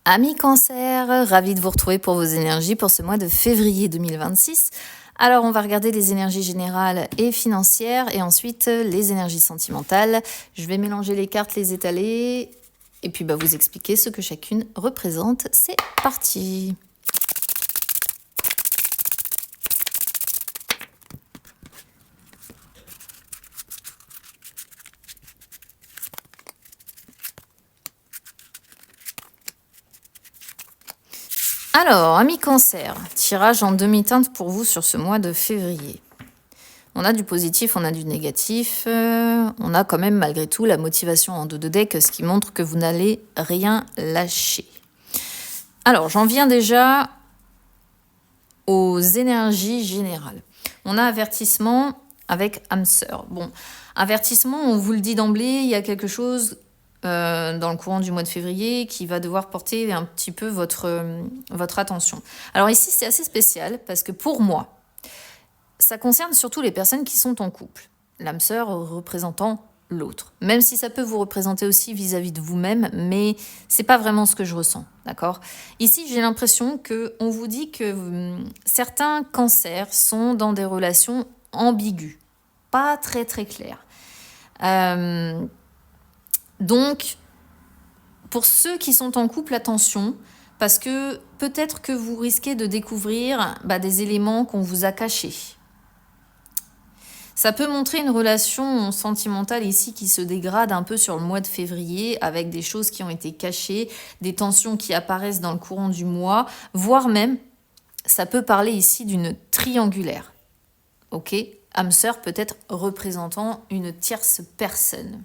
Amis Cancer, ravi de vous retrouver pour vos énergies pour ce mois de février 2026. Alors, on va regarder les énergies générales et financières et ensuite les énergies sentimentales. Je vais mélanger les cartes, les étaler et puis vous expliquer ce que chacune représente. C'est parti! Alors, amis Cancer, tirage en demi-teinte pour vous sur ce mois de février. On a du positif, on a du négatif, on a quand même malgré tout la motivation en dos de deck, ce qui montre que vous n'allez rien lâcher. Alors, j'en viens déjà aux énergies générales. On a avertissement avec âme sœur. Bon, avertissement, on vous le dit d'emblée, il y a quelque chose dans le courant du mois de février qui va devoir porter un petit peu votre attention. Alors ici, c'est assez spécial parce que pour moi, ça concerne surtout les personnes qui sont en couple. L'âme sœur représentant l'autre. Même si ça peut vous représenter aussi vis-à-vis de vous-même, mais c'est pas vraiment ce que je ressens, d'accord ? Ici, j'ai l'impression qu'on vous dit que certains cancers sont dans des relations ambiguës, pas très très claires. Donc, pour ceux qui sont en couple, attention, parce que peut-être que vous risquez de découvrir des éléments qu'on vous a cachés. Ça peut montrer une relation sentimentale ici qui se dégrade un peu sur le mois de février avec des choses qui ont été cachées, des tensions qui apparaissent dans le courant du mois, voire même, ça peut parler ici d'une triangulaire. Ok ? Âme sœur peut-être représentant une tierce personne.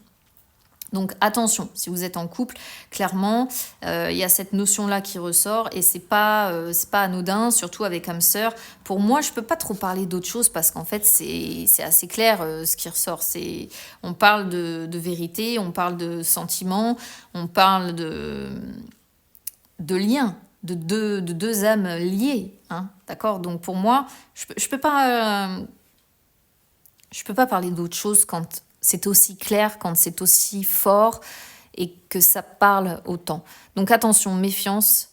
Donc attention, si vous êtes en couple, clairement, il y a cette notion-là qui ressort et c'est pas anodin, surtout avec âme sœur. Pour moi, je peux pas trop parler d'autre chose parce qu'en fait, c'est assez clair ce qui ressort. On parle de vérité, on parle de sentiments, on parle de liens, de deux âmes liées, hein, d'accord ? Donc pour moi, je peux pas parler d'autre chose quand c'est aussi clair, quand c'est aussi fort et que ça parle autant. Donc attention, méfiance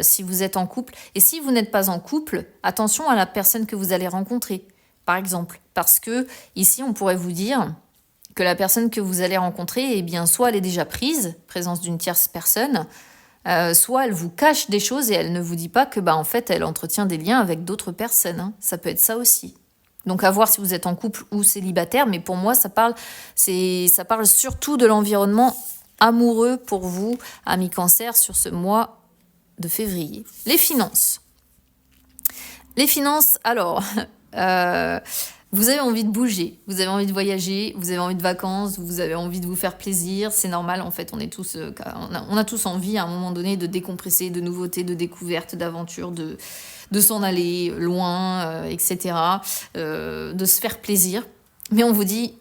si vous êtes en couple. Et si vous n'êtes pas en couple, attention à la personne que vous allez rencontrer, par exemple. Parce que ici, on pourrait vous dire que la personne que vous allez rencontrer, soit elle est déjà prise, présence d'une tierce personne, soit elle vous cache des choses et elle ne vous dit pas que en fait, elle entretient des liens avec d'autres personnes. Hein. Ça peut être ça aussi. Donc à voir si vous êtes en couple ou célibataire, mais pour moi ça parle surtout de l'environnement amoureux pour vous, amis Cancer, sur ce mois de février. Les finances, alors, vous avez envie de bouger, vous avez envie de voyager, vous avez envie de vacances, vous avez envie de vous faire plaisir, c'est normal en fait, on a tous envie à un moment donné de décompresser, de nouveautés, de découvertes, d'aventures, de s'en aller loin, etc., de se faire plaisir. Mais on vous dit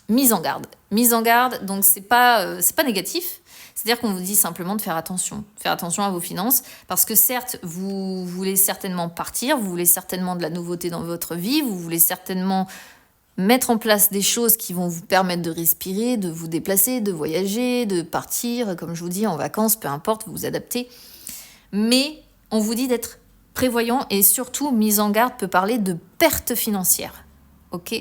mise en garde. Mise en garde, donc c'est pas négatif. C'est-à-dire qu'on vous dit simplement de faire attention à vos finances, parce que certes, vous voulez certainement partir, vous voulez certainement de la nouveauté dans votre vie, vous voulez certainement mettre en place des choses qui vont vous permettre de respirer, de vous déplacer, de voyager, de partir, comme je vous dis, en vacances, peu importe, vous vous adaptez. Mais on vous dit d'être prévoyant et surtout, mise en garde peut parler de perte financière. Ok ?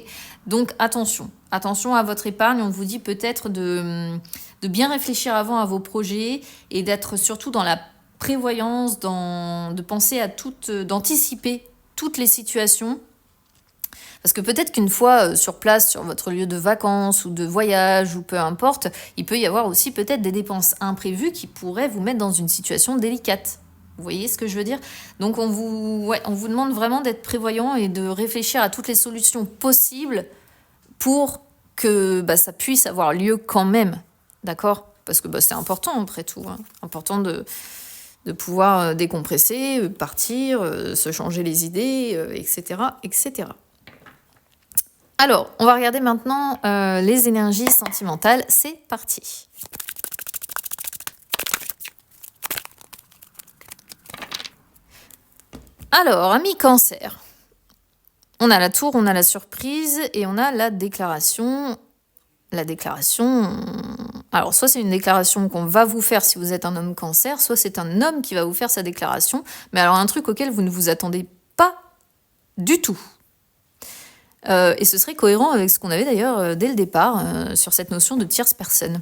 Donc attention à votre épargne. On vous dit peut-être de bien réfléchir avant à vos projets et d'être surtout dans la prévoyance, de penser à d'anticiper toutes les situations. Parce que peut-être qu'une fois sur place, sur votre lieu de vacances ou de voyage ou peu importe, il peut y avoir aussi peut-être des dépenses imprévues qui pourraient vous mettre dans une situation délicate. Vous voyez ce que je veux dire ? Donc on vous demande vraiment d'être prévoyant et de réfléchir à toutes les solutions possibles pour que ça puisse avoir lieu quand même. D'accord ? Parce que c'est important après tout. Hein. Important de pouvoir décompresser, partir, se changer les idées, etc., etc. Alors, on va regarder maintenant les énergies sentimentales. C'est parti. Alors, amis Cancer, on a la tour, on a la surprise et on a la déclaration. La déclaration, Alors, soit c'est une déclaration qu'on va vous faire si vous êtes un homme Cancer, soit c'est un homme qui va vous faire sa déclaration, mais alors un truc auquel vous ne vous attendez pas du tout. Et ce serait cohérent avec ce qu'on avait d'ailleurs dès le départ sur cette notion de tierce personne.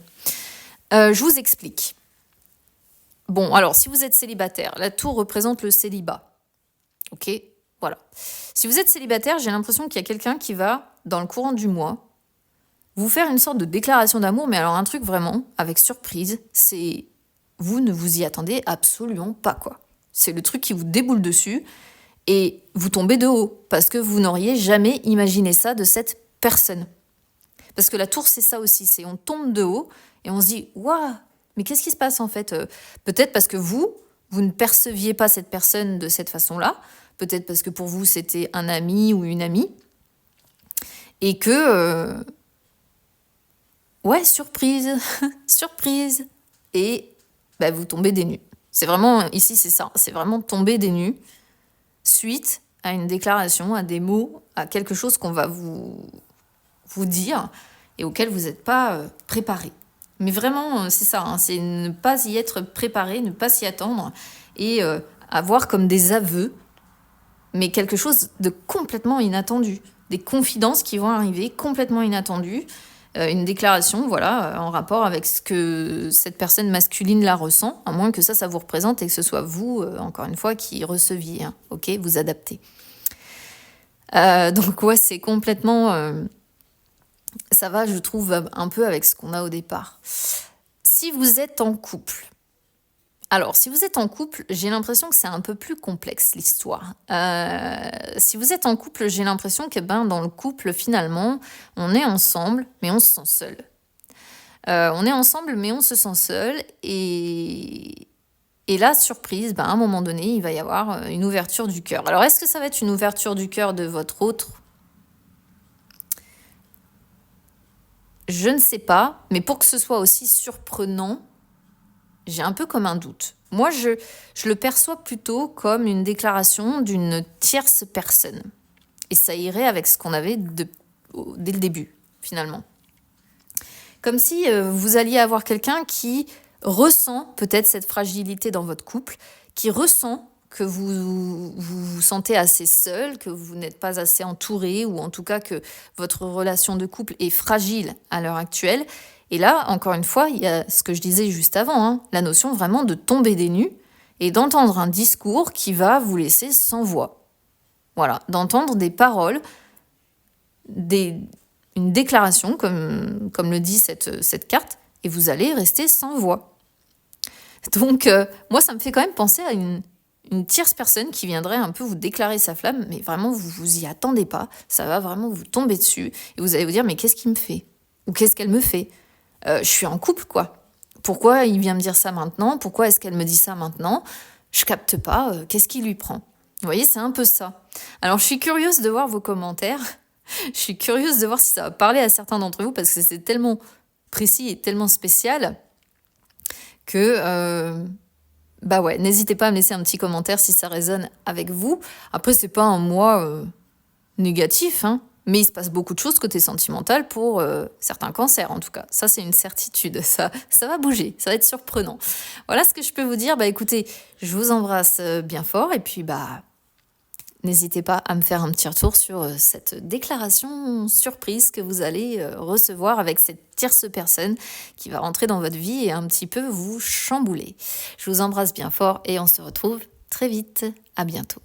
Je vous explique. Bon, alors, si vous êtes célibataire, la tour représente le célibat. Ok, voilà. Si vous êtes célibataire, j'ai l'impression qu'il y a quelqu'un qui va, dans le courant du mois, vous faire une sorte de déclaration d'amour, mais alors un truc vraiment, avec surprise, c'est... Vous ne vous y attendez absolument pas, quoi. C'est le truc qui vous déboule dessus, et vous tombez de haut, parce que vous n'auriez jamais imaginé ça de cette personne. Parce que la tour, c'est ça aussi, c'est on tombe de haut, et on se dit « Waouh, mais qu'est-ce qui se passe en fait ?» Peut-être parce que vous ne perceviez pas cette personne de cette façon-là, peut-être parce que pour vous, c'était un ami ou une amie, et que... ouais, surprise, surprise. Et bah, vous tombez des nues. C'est vraiment, ici c'est ça, c'est vraiment tomber des nues suite à une déclaration, à des mots, à quelque chose qu'on va vous dire et auquel vous n'êtes pas préparé. Mais vraiment, c'est ça, hein, c'est ne pas y être préparé, ne pas s'y attendre et avoir comme des aveux, mais quelque chose de complètement inattendu. Des confidences qui vont arriver complètement inattendues. Une déclaration, voilà, en rapport avec ce que cette personne masculine la ressent, à moins que ça vous représente et que ce soit vous, encore une fois, qui receviez, hein, ok, vous adaptez. Donc ouais, c'est complètement... ça va, je trouve, un peu avec ce qu'on a au départ. Si vous êtes en couple, alors, si vous êtes en couple, j'ai l'impression que c'est un peu plus complexe, l'histoire. Si vous êtes en couple, j'ai l'impression que dans le couple, finalement, on est ensemble, mais on se sent seul. On est ensemble, mais on se sent seul. Et là, surprise, à un moment donné, il va y avoir une ouverture du cœur. Alors, est-ce que ça va être une ouverture du cœur de votre autre ? Je ne sais pas, mais pour que ce soit aussi surprenant, j'ai un peu comme un doute. Moi, je le perçois plutôt comme une déclaration d'une tierce personne. Et ça irait avec ce qu'on avait dès le début, finalement. Comme si vous alliez avoir quelqu'un qui ressent peut-être cette fragilité dans votre couple, qui ressent que vous sentez assez seul, que vous n'êtes pas assez entouré, ou en tout cas que votre relation de couple est fragile à l'heure actuelle. Et là, encore une fois, il y a ce que je disais juste avant, hein, la notion vraiment de tomber des nues et d'entendre un discours qui va vous laisser sans voix. Voilà, d'entendre des paroles, une déclaration, comme le dit cette carte, et vous allez rester sans voix. Donc, moi, ça me fait quand même penser à une tierce personne qui viendrait un peu vous déclarer sa flamme, mais vraiment, vous vous y attendez pas, ça va vraiment vous tomber dessus, et vous allez vous dire, mais qu'est-ce qu'il me fait ? Ou qu'est-ce qu'elle me fait ? Je suis en couple, quoi. Pourquoi il vient me dire ça maintenant ? Pourquoi est-ce qu'elle me dit ça maintenant ? Je capte pas, qu'est-ce qui lui prend ? Vous voyez, c'est un peu ça. Alors, je suis curieuse de voir vos commentaires. Je suis curieuse de voir si ça va parler à certains d'entre vous, parce que c'est tellement précis et tellement spécial que... ouais, n'hésitez pas à me laisser un petit commentaire si ça résonne avec vous. Après, c'est pas un mois négatif, hein. Mais il se passe beaucoup de choses côté sentimental pour certains cancers, en tout cas. Ça, c'est une certitude. Ça va bouger, ça va être surprenant. Voilà ce que je peux vous dire. Écoutez, je vous embrasse bien fort. Et puis, n'hésitez pas à me faire un petit retour sur cette déclaration surprise que vous allez recevoir avec cette tierce personne qui va rentrer dans votre vie et un petit peu vous chambouler. Je vous embrasse bien fort et on se retrouve très vite. À bientôt.